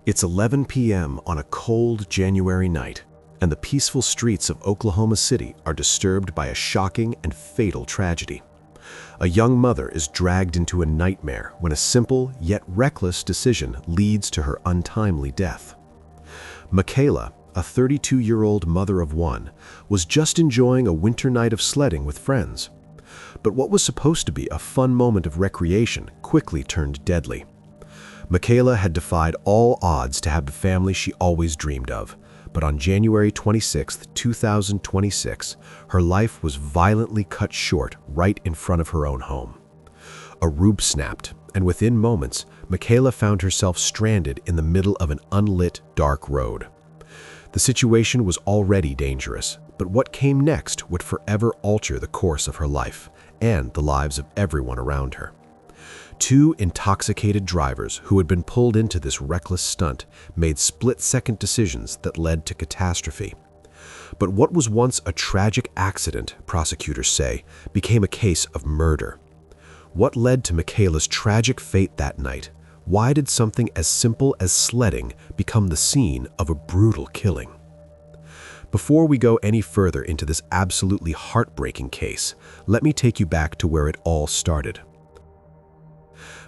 It's 11 p.m. on a cold January night, and the peaceful streets of Oklahoma City are disturbed by a shocking and fatal tragedy. A young mother is dragged into a nightmare when a simple yet reckless decision leads to her untimely death. Michaela, a 32-year-old mother of one, was just enjoying a winter night of sledding with friends. But what was supposed to be a fun moment of recreation quickly turned deadly. Michaela had defied all odds to have the family she always dreamed of, but on January 26, 2026, her life was violently cut short right in front of her own home. A roof snapped, and within moments, Michaela found herself stranded in the middle of an unlit, dark road. The situation was already dangerous, but what came next would forever alter the course of her life and the lives of everyone around her. Two intoxicated drivers who had been pulled into this reckless stunt made split-second decisions that led to catastrophe. But what was once a tragic accident, prosecutors say, became a case of murder. What led to Michaela's tragic fate that night? Why did something as simple as sledding become the scene of a brutal killing? Before we go any further into this absolutely heartbreaking case, let me take you back to where it all started.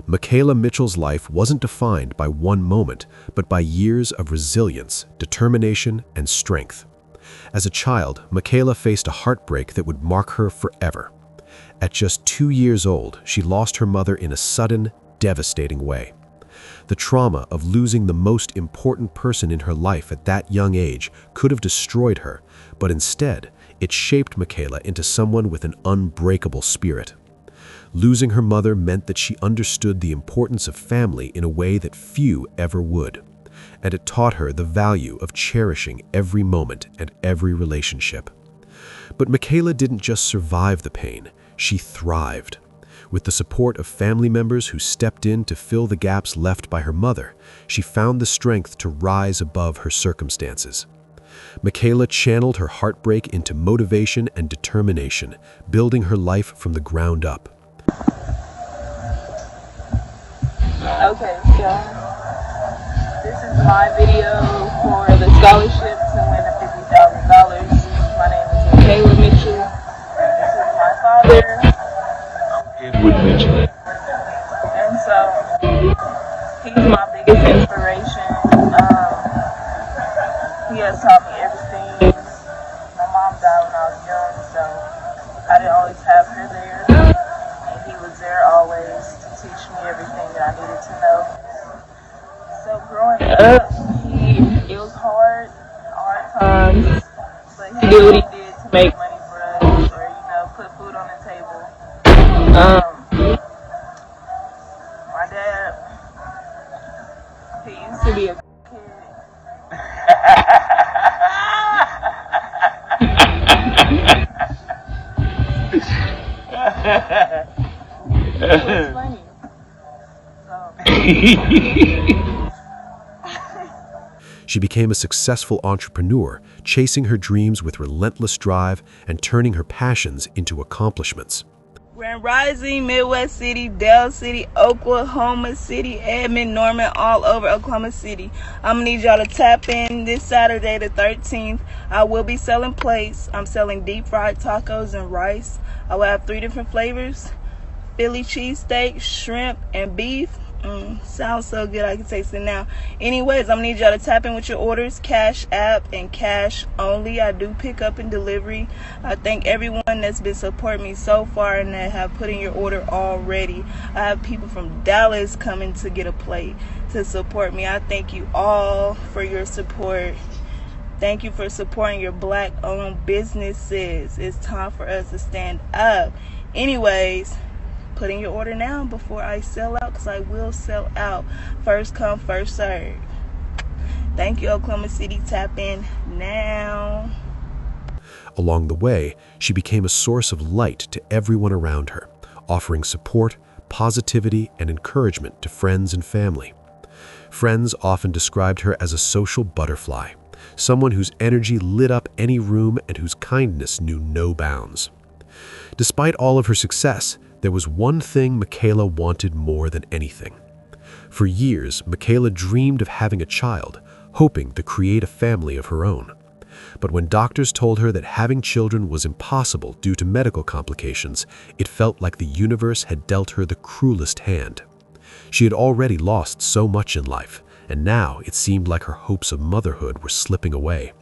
Michaela Mitchell's life wasn't defined by one moment, but by years of resilience, determination, and strength. As a child, Michaela faced a heartbreak that would mark her forever. At just 2 years old, she lost her mother in a sudden, devastating way. The trauma of losing the most important person in her life at that young age could have destroyed her, but instead, it shaped Michaela into someone with an unbreakable spirit. Losing her mother meant that she understood the importance of family in a way that few ever would, and it taught her the value of cherishing every moment and every relationship. But Michaela didn't just survive the pain, she thrived. With the support of family members who stepped in to fill the gaps left by her mother, she found the strength to rise above her circumstances. Michaela channeled her heartbreak into motivation and determination, building her life from the ground up. Okay, so this is my video for the scholarship to win the $50,000. My name is Michaela Mitchell. This is my father. Edward Mitchell. And so he's my biggest inspiration. He has taught me everything. My mom died when I was young, so I didn't always have her there. And he was there always to teach me everything that I needed to know. So growing up, it was hard times, but he did what he did to make money for us, or put food on the table. My dad, he used to be a it was funny. She became a successful entrepreneur, chasing her dreams with relentless drive and turning her passions into accomplishments. Grand Rising, Midwest City, Dale City, Oklahoma City, Edmond, Norman, all over Oklahoma City. I'm going to need y'all to tap in this Saturday the 13th. I will be selling plates. I'm selling deep fried tacos and rice. I will have 3 different flavors: Philly cheesesteak, shrimp, and beef. Sounds so good, I can taste it now. Anyways, I'm gonna need y'all to tap in with your orders, Cash App and cash only. I do pick up and delivery. I thank everyone that's been supporting me so far and that have put in your order already. I have people from Dallas coming to get a plate to support me. I thank you all for your support. Thank you for supporting your Black-owned businesses. It's time for us to stand up. Anyways, put in your order now before I sell out, because I will sell out. First come, first serve. Thank you, Oklahoma City. Tap in now. Along the way, she became a source of light to everyone around her, offering support, positivity, and encouragement to friends and family. Friends often described her as a social butterfly, someone whose energy lit up any room and whose kindness knew no bounds. Despite all of her success, there was one thing Michaela wanted more than anything: For years, Michaela dreamed of having a child, hoping to create a family of her own. But when doctors told her that having children was impossible due to medical complications, it felt like the universe had dealt her the cruelest hand. She had already lost so much in life, and now it seemed like her hopes of motherhood were slipping away.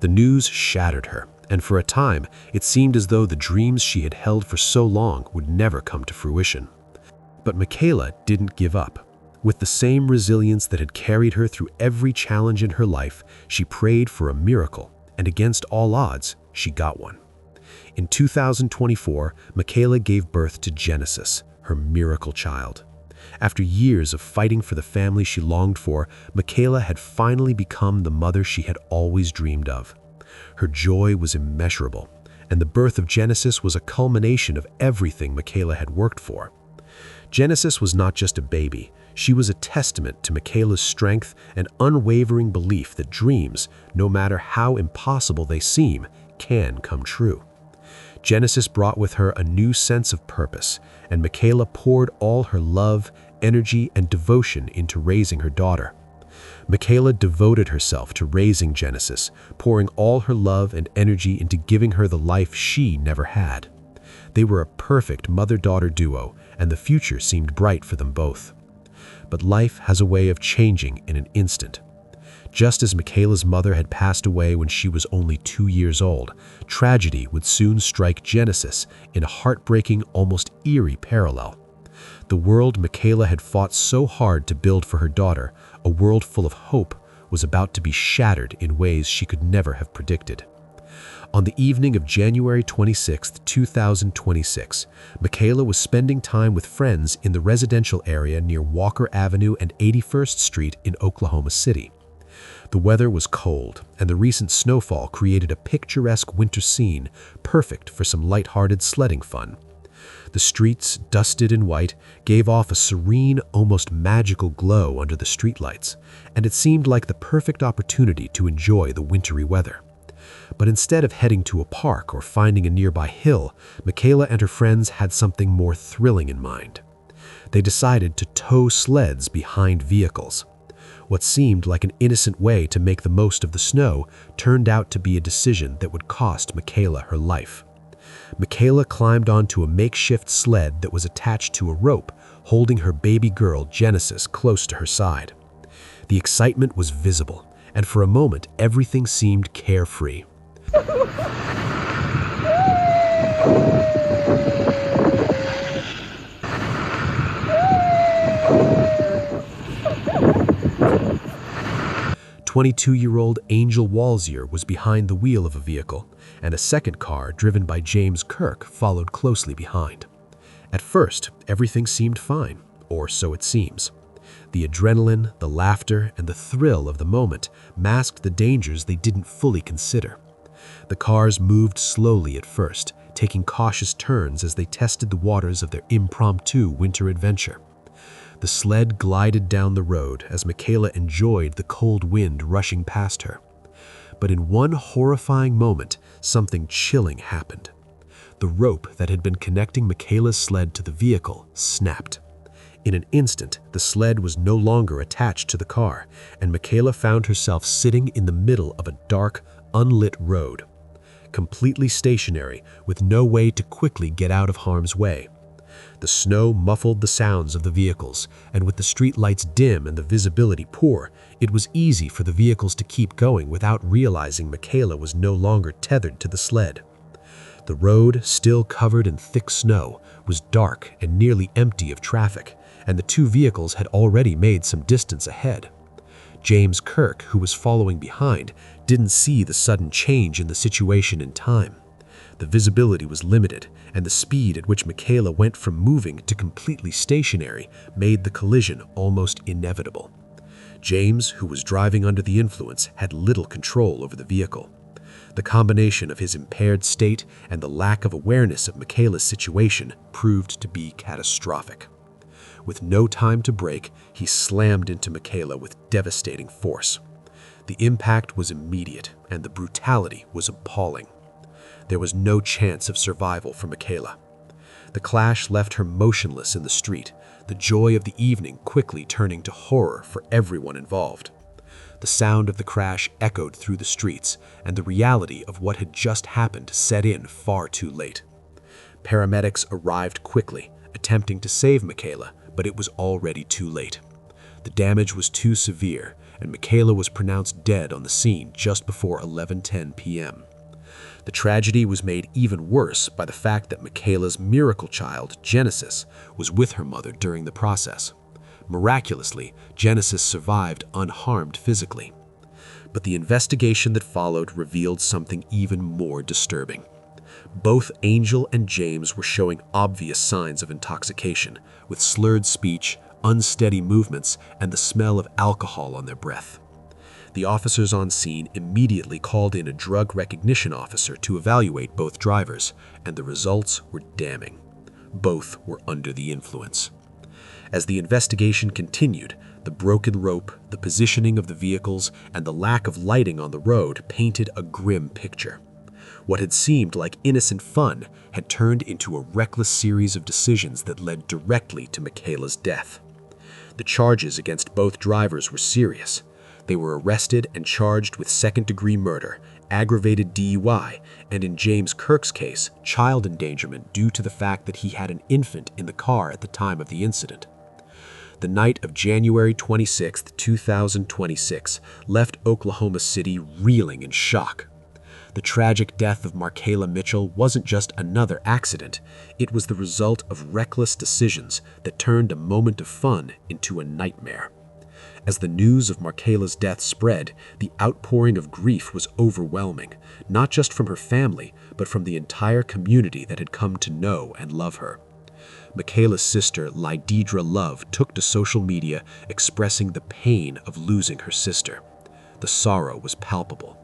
The news shattered her, and for a time, it seemed as though the dreams she had held for so long would never come to fruition. But Michaela didn't give up. With the same resilience that had carried her through every challenge in her life, she prayed for a miracle, and against all odds, she got one. In 2024, Michaela gave birth to Genesis, her miracle child. After years of fighting for the family she longed for, Michaela had finally become the mother she had always dreamed of. Her joy was immeasurable, and the birth of Genesis was a culmination of everything Michaela had worked for. Genesis was not just a baby. She was a testament to Michaela's strength and unwavering belief that dreams, no matter how impossible they seem, can come true. Genesis brought with her a new sense of purpose, and Michaela poured all her love, energy, and devotion into raising her daughter. Michaela devoted herself to raising Genesis, pouring all her love and energy into giving her the life she never had. They were a perfect mother-daughter duo, and the future seemed bright for them both. But life has a way of changing in an instant. Just as Michaela's mother had passed away when she was only 2 years old, tragedy would soon strike Genesis in a heartbreaking, almost eerie parallel. The world Michaela had fought so hard to build for her daughter, a world full of hope, was about to be shattered in ways she could never have predicted. On the evening of January 26, 2026, Michaela was spending time with friends in the residential area near Walker Avenue and 81st Street in Oklahoma City. The weather was cold, and the recent snowfall created a picturesque winter scene, perfect for some lighthearted sledding fun. The streets, dusted in white, gave off a serene, almost magical glow under the streetlights, and it seemed like the perfect opportunity to enjoy the wintry weather. But instead of heading to a park or finding a nearby hill, Michaela and her friends had something more thrilling in mind. They decided to tow sleds behind vehicles. What seemed like an innocent way to make the most of the snow turned out to be a decision that would cost Michaela her life. Michaela climbed onto a makeshift sled that was attached to a rope, holding her baby girl Genesis close to her side. The excitement was visible, and for a moment everything seemed carefree. 22-year-old Angel Walzier was behind the wheel of a vehicle, and a second car driven by James Kirk followed closely behind. At first, everything seemed fine, or so it seems. The adrenaline, the laughter, and the thrill of the moment masked the dangers they didn't fully consider. The cars moved slowly at first, taking cautious turns as they tested the waters of their impromptu winter adventure. The sled glided down the road as Michaela enjoyed the cold wind rushing past her. But in one horrifying moment, something chilling happened. The rope that had been connecting Michaela's sled to the vehicle snapped. In an instant, the sled was no longer attached to the car, and Michaela found herself sitting in the middle of a dark, unlit road. Completely stationary, with no way to quickly get out of harm's way. The snow muffled the sounds of the vehicles, and with the street lights dim and the visibility poor, it was easy for the vehicles to keep going without realizing Michaela was no longer tethered to the sled. The road, still covered in thick snow, was dark and nearly empty of traffic, and the two vehicles had already made some distance ahead. James Kirk, who was following behind, didn't see the sudden change in the situation in time. The visibility was limited, and the speed at which Michaela went from moving to completely stationary made the collision almost inevitable. James, who was driving under the influence, had little control over the vehicle. The combination of his impaired state and the lack of awareness of Michaela's situation proved to be catastrophic. With no time to brake, he slammed into Michaela with devastating force. The impact was immediate, and the brutality was appalling. There was no chance of survival for Michaela. The clash left her motionless in the street, the joy of the evening quickly turning to horror for everyone involved. The sound of the crash echoed through the streets, and the reality of what had just happened set in far too late. Paramedics arrived quickly, attempting to save Michaela, but it was already too late. The damage was too severe, and Michaela was pronounced dead on the scene just before 11:10 p.m. The tragedy was made even worse by the fact that Michaela's miracle child, Genesis, was with her mother during the process. Miraculously, Genesis survived unharmed physically. But the investigation that followed revealed something even more disturbing. Both Angel and James were showing obvious signs of intoxication, with slurred speech, unsteady movements, and the smell of alcohol on their breath. The officers on scene immediately called in a drug recognition officer to evaluate both drivers, and the results were damning. Both were under the influence. As the investigation continued, the broken rope, the positioning of the vehicles, and the lack of lighting on the road painted a grim picture. What had seemed like innocent fun had turned into a reckless series of decisions that led directly to Michaela's death. The charges against both drivers were serious. They were arrested and charged with second-degree murder, aggravated DUI, and in James Kirk's case, child endangerment due to the fact that he had an infant in the car at the time of the incident. The night of January 26, 2026, left Oklahoma City reeling in shock. The tragic death of Michaela Mitchell wasn't just another accident, it was the result of reckless decisions that turned a moment of fun into a nightmare. As the news of Michaela's death spread, the outpouring of grief was overwhelming, not just from her family, but from the entire community that had come to know and love her. Michaela's sister, Ledder Love, took to social media expressing the pain of losing her sister. The sorrow was palpable.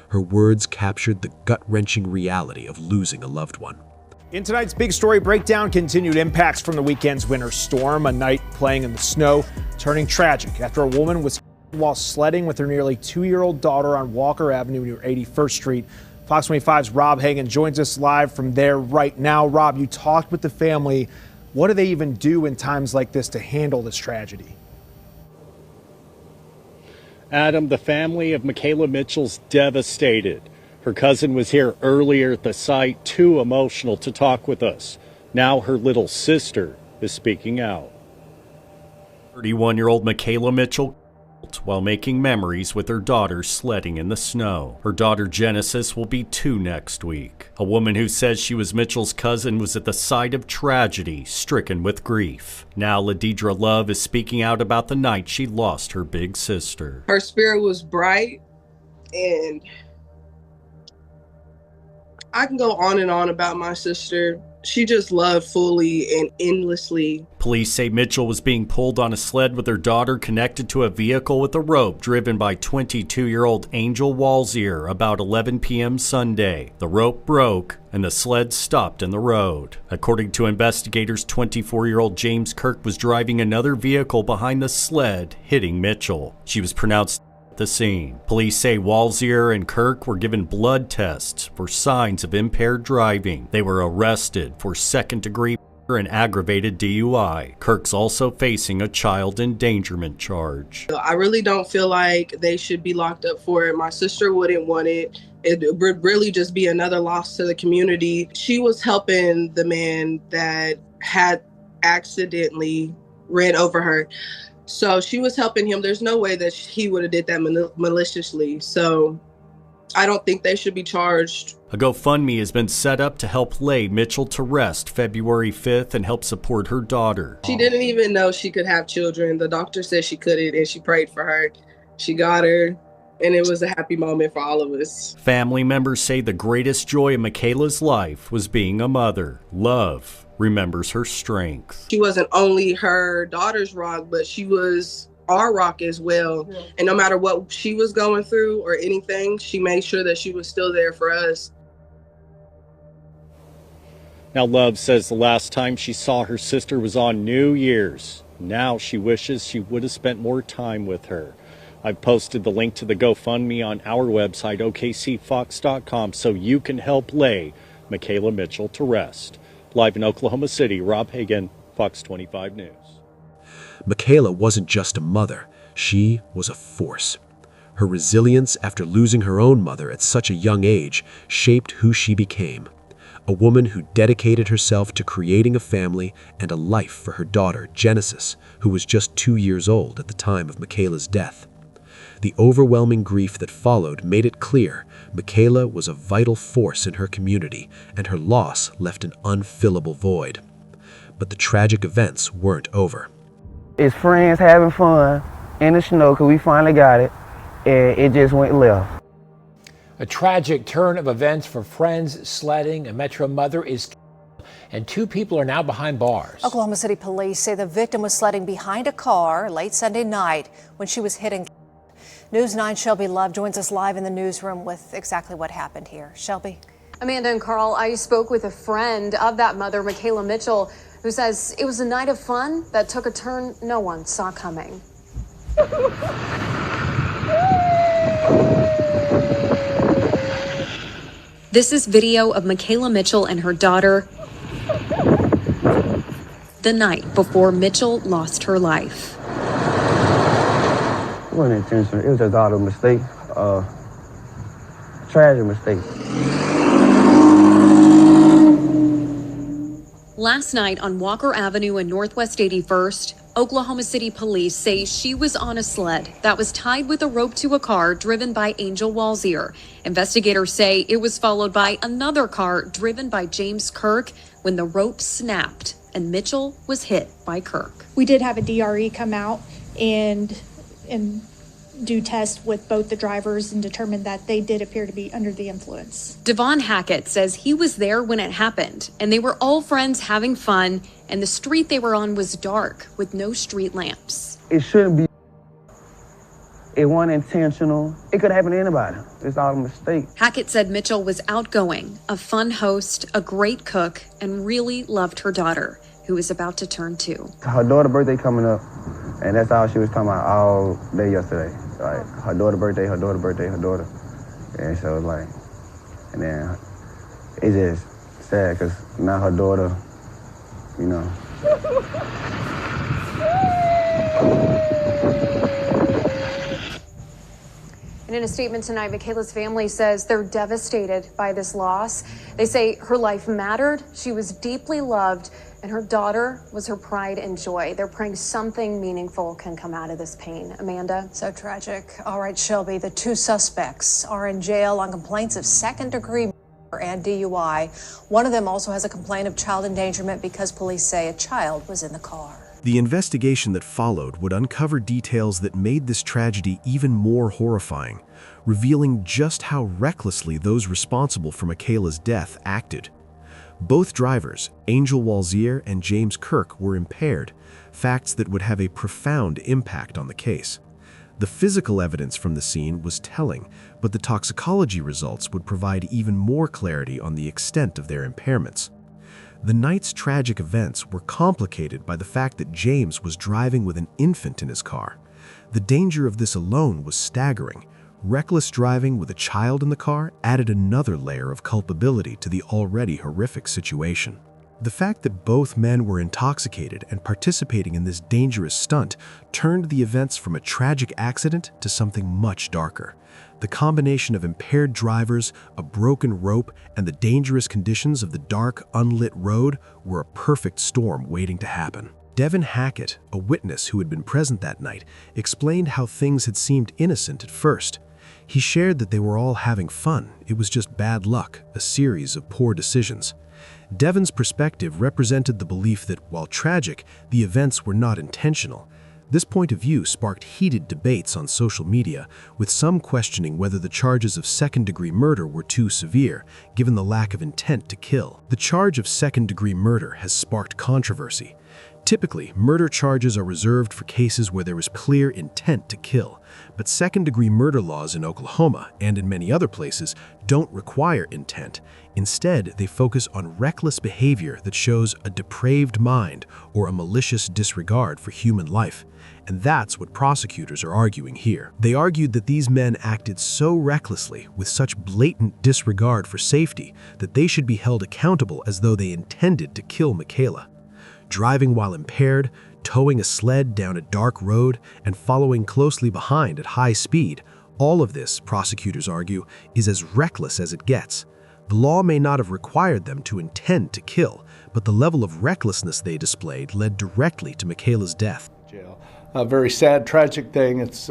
Her words captured the gut-wrenching reality of losing a loved one. In tonight's Big Story Breakdown, continued impacts from the weekend's winter storm, a night playing in the snow, turning tragic after a woman was killed while sledding with her nearly 2-year-old daughter on Walker Avenue near 81st Street. Fox 25's Rob Hagan joins us live from there right now. Rob, you talked with the family. What do they even do in times like this to handle this tragedy? Adam, the family of Michaela Mitchell's devastated. Her cousin was here earlier at the site, too emotional to talk with us. Now her little sister is speaking out. 31-year-old Michaela Mitchell while making memories with her daughter sledding in the snow. Her daughter Genesis will be 2 next week. A woman who says she was Mitchell's cousin was at the site of tragedy, stricken with grief. Now Ledder Love is speaking out about the night she lost her big sister. Her spirit was bright, and I can go on and on about my sister. She just loved fully and endlessly. Police say Mitchell was being pulled on a sled with her daughter connected to a vehicle with a rope driven by 22-year-old Angel Walzier about 11 p.m. Sunday. The rope broke and the sled stopped in the road. According to investigators, 24-year-old James Kirk was driving another vehicle behind the sled, hitting Mitchell. She was pronounced at the scene. Police say Walzier and Kirk were given blood tests for signs of impaired driving. They were arrested for second-degree murder and aggravated DUI. Kirk's also facing a child endangerment charge. I really don't feel like they should be locked up for it. My sister wouldn't want it. It would really just be another loss to the community. She was helping the man that had accidentally ran over her. So she was helping him. There's no way that he would have did that maliciously. So I don't think they should be charged. A GoFundMe has been set up to help lay Mitchell to rest February 5th and help support her daughter. She didn't even know she could have children. The doctor said she couldn't, and she prayed for her. She got her, and it was a happy moment for all of us. Family members say the greatest joy in Michaela's life was being a mother. Love remembers her strength. She wasn't only her daughter's rock, but she was our rock as well. Yeah. And no matter what she was going through or anything, she made sure that she was still there for us. Now, Love says the last time she saw her sister was on New Year's. Now she wishes she would have spent more time with her. I've posted the link to the GoFundMe on our website, okcfox.com, so you can help lay Michaela Mitchell to rest. Live in Oklahoma City, Rob Hagan, Fox 25 News. Michaela wasn't just a mother, she was a force. Her resilience after losing her own mother at such a young age shaped who she became. A woman who dedicated herself to creating a family and a life for her daughter, Genesis, who was just 2 years old at the time of Michaela's death. The overwhelming grief that followed made it clear Michaela was a vital force in her community, and her loss left an unfillable void. But the tragic events weren't over. It's friends having fun in the snow because we finally got it, and it just went left. A tragic turn of events for friends sledding. A Metro mother is killed, and 2 people are now behind bars. Oklahoma City police say the victim was sledding behind a car late Sunday night when she was hit and killed. News 9's Shelby Love joins us live in the newsroom with exactly what happened here. Shelby? Amanda and Carl, I spoke with a friend of that mother, Michaela Mitchell, who says it was a night of fun that took a turn no one saw coming. This is video of Michaela Mitchell and her daughter the night before Mitchell lost her life. It wasn't intentional. It was just all a mistake, tragic mistake. Last night on Walker Avenue and Northwest 81st, Oklahoma City police say she was on a sled that was tied with a rope to a car driven by Angel Walzier. Investigators say it was followed by another car driven by James Kirk when the rope snapped and Mitchell was hit by Kirk. We did have a DRE come out and do tests with both the drivers and determined that they did appear to be under the influence. Devon Hackett says he was there when it happened and they were all friends having fun, and the street they were on was dark with no street lamps. It shouldn't be. It wasn't intentional. It could happen to anybody. It's all a mistake. Hackett said Mitchell was outgoing, a fun host, a great cook, and really loved her daughter, who was about to turn 2. Her daughter's birthday coming up, and that's all she was talking about all day yesterday. Like, her daughter's birthday, her daughter's birthday, her daughter. And so it's like, and then it's just sad because now her daughter, you know. And in a statement tonight, Michaela's family says they're devastated by this loss. They say her life mattered, she was deeply loved, and her daughter was her pride and joy. They're praying something meaningful can come out of this pain. Amanda? So tragic. All right, Shelby, the 2 suspects are in jail on complaints of second-degree murder and DUI. One of them also has a complaint of child endangerment because police say a child was in the car. The investigation that followed would uncover details that made this tragedy even more horrifying, revealing just how recklessly those responsible for Michaela's death acted. Both drivers, Angel Walzier and James Kirk, were impaired, facts that would have a profound impact on the case. The physical evidence from the scene was telling, but the toxicology results would provide even more clarity on the extent of their impairments. The night's tragic events were complicated by the fact that James was driving with an infant in his car. The danger of this alone was staggering. Reckless driving with a child in the car added another layer of culpability to the already horrific situation. The fact that both men were intoxicated and participating in this dangerous stunt turned the events from a tragic accident to something much darker. The combination of impaired drivers, a broken rope, and the dangerous conditions of the dark, unlit road were a perfect storm waiting to happen. Devon Hackett, a witness who had been present that night, explained how things had seemed innocent at first. He shared that they were all having fun. It was just bad luck, a series of poor decisions. Devon's perspective represented the belief that, while tragic, the events were not intentional. This point of view sparked heated debates on social media, with some questioning whether the charges of second-degree murder were too severe, given the lack of intent to kill. The charge of second-degree murder has sparked controversy. Typically, murder charges are reserved for cases where there is clear intent to kill, but second-degree murder laws in Oklahoma and in many other places don't require intent. Instead, they focus on reckless behavior that shows a depraved mind or a malicious disregard for human life. And that's what prosecutors are arguing here. They argued that these men acted so recklessly, with such blatant disregard for safety, that they should be held accountable as though they intended to kill Michaela. Driving while impaired, towing a sled down a dark road, and following closely behind at high speed, all of this, prosecutors argue, is as reckless as it gets. The law may not have required them to intend to kill, but the level of recklessness they displayed led directly to Michaela's death. Jail. A very sad, tragic thing. It's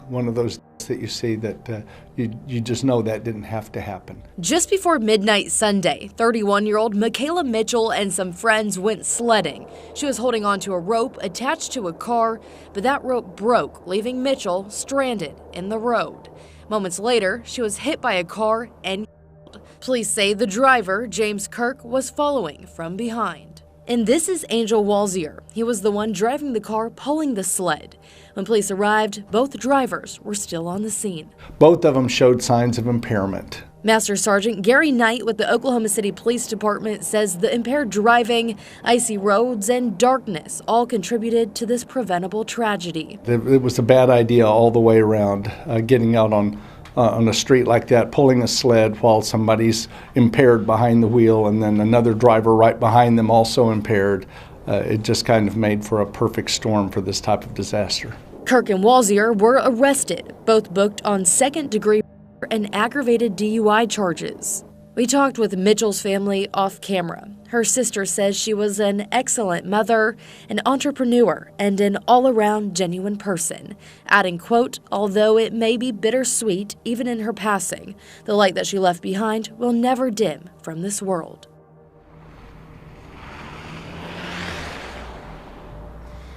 one of those that you see that you just know that didn't have to happen. Just before midnight Sunday, 31-year-old Michaela Mitchell and some friends went sledding. She was holding onto a rope attached to a car, but that rope broke, leaving Mitchell stranded in the road. Moments later, she was hit by a car and killed. Police say the driver, James Kirk, was following from behind. And this is Angel Walzier. He was the one driving the car pulling the sled. When police arrived, both drivers were still on the scene. Both of them showed signs of impairment. Master Sergeant Gary Knight with the Oklahoma City Police Department says the impaired driving, icy roads, and darkness all contributed to this preventable tragedy. It was a bad idea all the way around, getting out on a street like that, pulling a sled while somebody's impaired behind the wheel and then another driver right behind them also impaired. It just kind of made for a perfect storm for this type of disaster. Kirk and Walzier were arrested, both booked on second-degree and aggravated DUI charges. We talked with Mitchell's family off camera. Her sister says she was an excellent mother, an entrepreneur, and an all-around genuine person, adding, quote, although it may be bittersweet even in her passing, the light that she left behind will never dim from this world.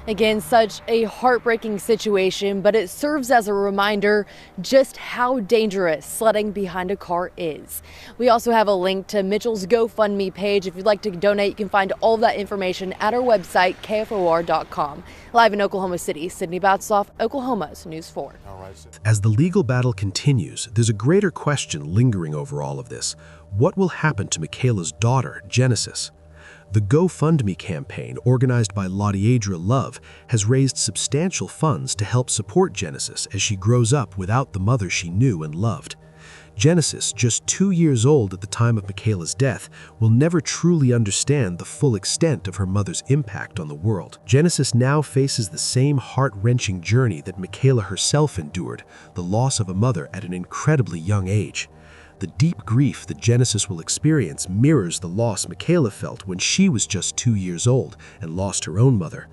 Again, such a heartbreaking situation, but it serves as a reminder just how dangerous sledding behind a car is. We also have a link to Mitchell's GoFundMe page. If you'd like to donate, you can find all of that information at our website, KFOR.com. Live in Oklahoma City, Sydney Batsoff, Oklahoma's News 4. As the legal battle continues, there's a greater question lingering over all of this. What will happen to Michaela's daughter, Genesis? The GoFundMe campaign, organized by Lodiedra Love, has raised substantial funds to help support Genesis as she grows up without the mother she knew and loved. Genesis, just 2 years old at the time of Michaela's death, will never truly understand the full extent of her mother's impact on the world. Genesis now faces the same heart-wrenching journey that Michaela herself endured, the loss of a mother at an incredibly young age. The deep grief that Genesis will experience mirrors the loss Michaela felt when she was just 2 years old and lost her own mother.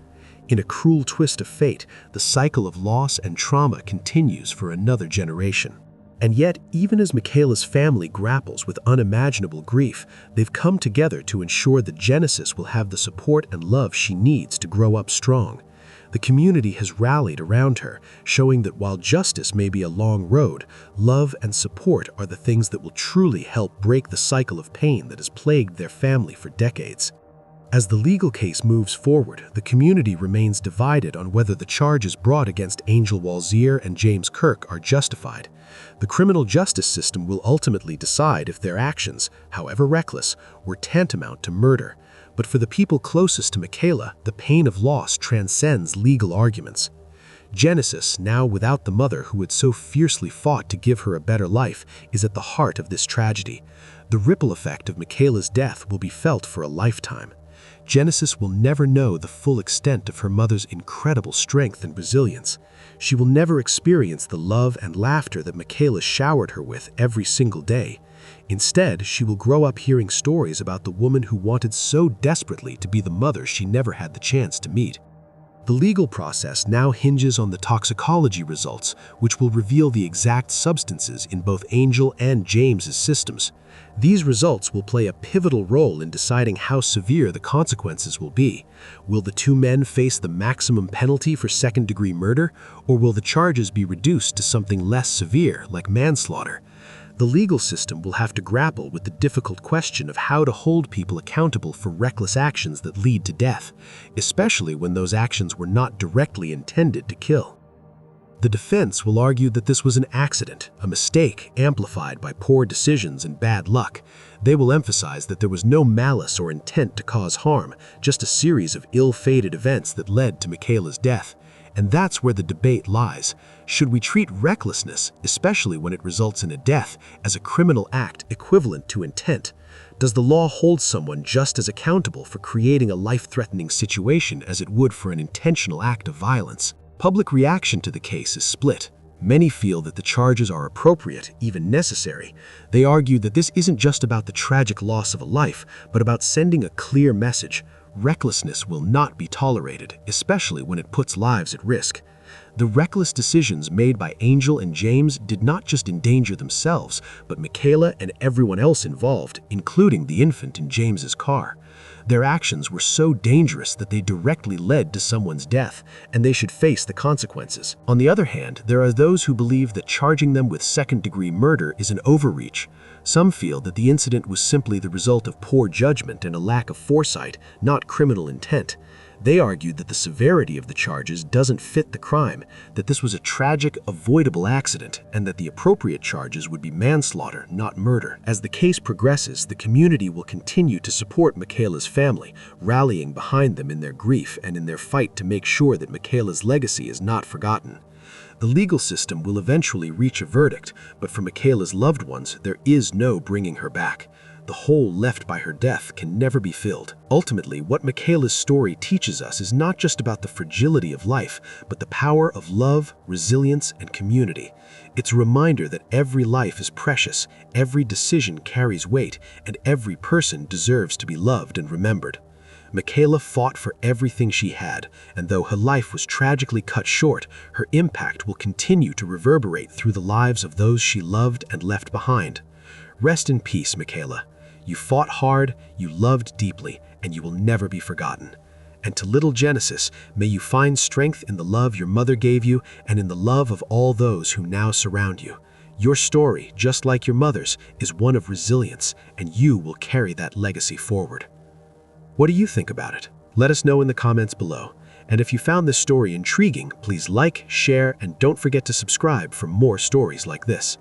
In a cruel twist of fate, the cycle of loss and trauma continues for another generation. And yet, even as Michaela's family grapples with unimaginable grief, they've come together to ensure that Genesis will have the support and love she needs to grow up strong. The community has rallied around her, showing that while justice may be a long road, love and support are the things that will truly help break the cycle of pain that has plagued their family for decades. As the legal case moves forward, the community remains divided on whether the charges brought against Angel Walzier and James Kirk are justified. The criminal justice system will ultimately decide if their actions, however reckless, were tantamount to murder. But for the people closest to Michaela, the pain of loss transcends legal arguments. Genesis, now without the mother who had so fiercely fought to give her a better life, is at the heart of this tragedy. The ripple effect of Michaela's death will be felt for a lifetime. Genesis will never know the full extent of her mother's incredible strength and resilience. She will never experience the love and laughter that Michaela showered her with every single day. Instead, she will grow up hearing stories about the woman who wanted so desperately to be the mother she never had the chance to meet. The legal process now hinges on the toxicology results, which will reveal the exact substances in both Angel and James's systems. These results will play a pivotal role in deciding how severe the consequences will be. Will the two men face the maximum penalty for second-degree murder, or will the charges be reduced to something less severe, like manslaughter? The legal system will have to grapple with the difficult question of how to hold people accountable for reckless actions that lead to death, especially when those actions were not directly intended to kill. The defense will argue that this was an accident, a mistake amplified by poor decisions and bad luck. They will emphasize that there was no malice or intent to cause harm, just a series of ill-fated events that led to Michaela's death. And that's where the debate lies. Should we treat recklessness, especially when it results in a death, as a criminal act equivalent to intent? Does the law hold someone just as accountable for creating a life-threatening situation as it would for an intentional act of violence? Public reaction to the case is split. Many feel that the charges are appropriate, even necessary. They argue that this isn't just about the tragic loss of a life, but about sending a clear message. Recklessness will not be tolerated, especially when it puts lives at risk. The reckless decisions made by Angel and James did not just endanger themselves, but Michaela and everyone else involved, including the infant in James's car. Their actions were so dangerous that they directly led to someone's death, and they should face the consequences. On the other hand, there are those who believe that charging them with second-degree murder is an overreach. Some feel that the incident was simply the result of poor judgment and a lack of foresight, not criminal intent. They argued that the severity of the charges doesn't fit the crime, that this was a tragic, avoidable accident, and that the appropriate charges would be manslaughter, not murder. As the case progresses, the community will continue to support Michaela's family, rallying behind them in their grief and in their fight to make sure that Michaela's legacy is not forgotten. The legal system will eventually reach a verdict, but for Michaela's loved ones, there is no bringing her back. The hole left by her death can never be filled. Ultimately, what Michaela's story teaches us is not just about the fragility of life, but the power of love, resilience, and community. It's a reminder that every life is precious, every decision carries weight, and every person deserves to be loved and remembered. Michaela fought for everything she had, and though her life was tragically cut short, her impact will continue to reverberate through the lives of those she loved and left behind. Rest in peace, Michaela. You fought hard, you loved deeply, and you will never be forgotten. And to little Genesis, may you find strength in the love your mother gave you and in the love of all those who now surround you. Your story, just like your mother's, is one of resilience, and you will carry that legacy forward. What do you think about it? Let us know in the comments below. And if you found this story intriguing, please like, share, and don't forget to subscribe for more stories like this.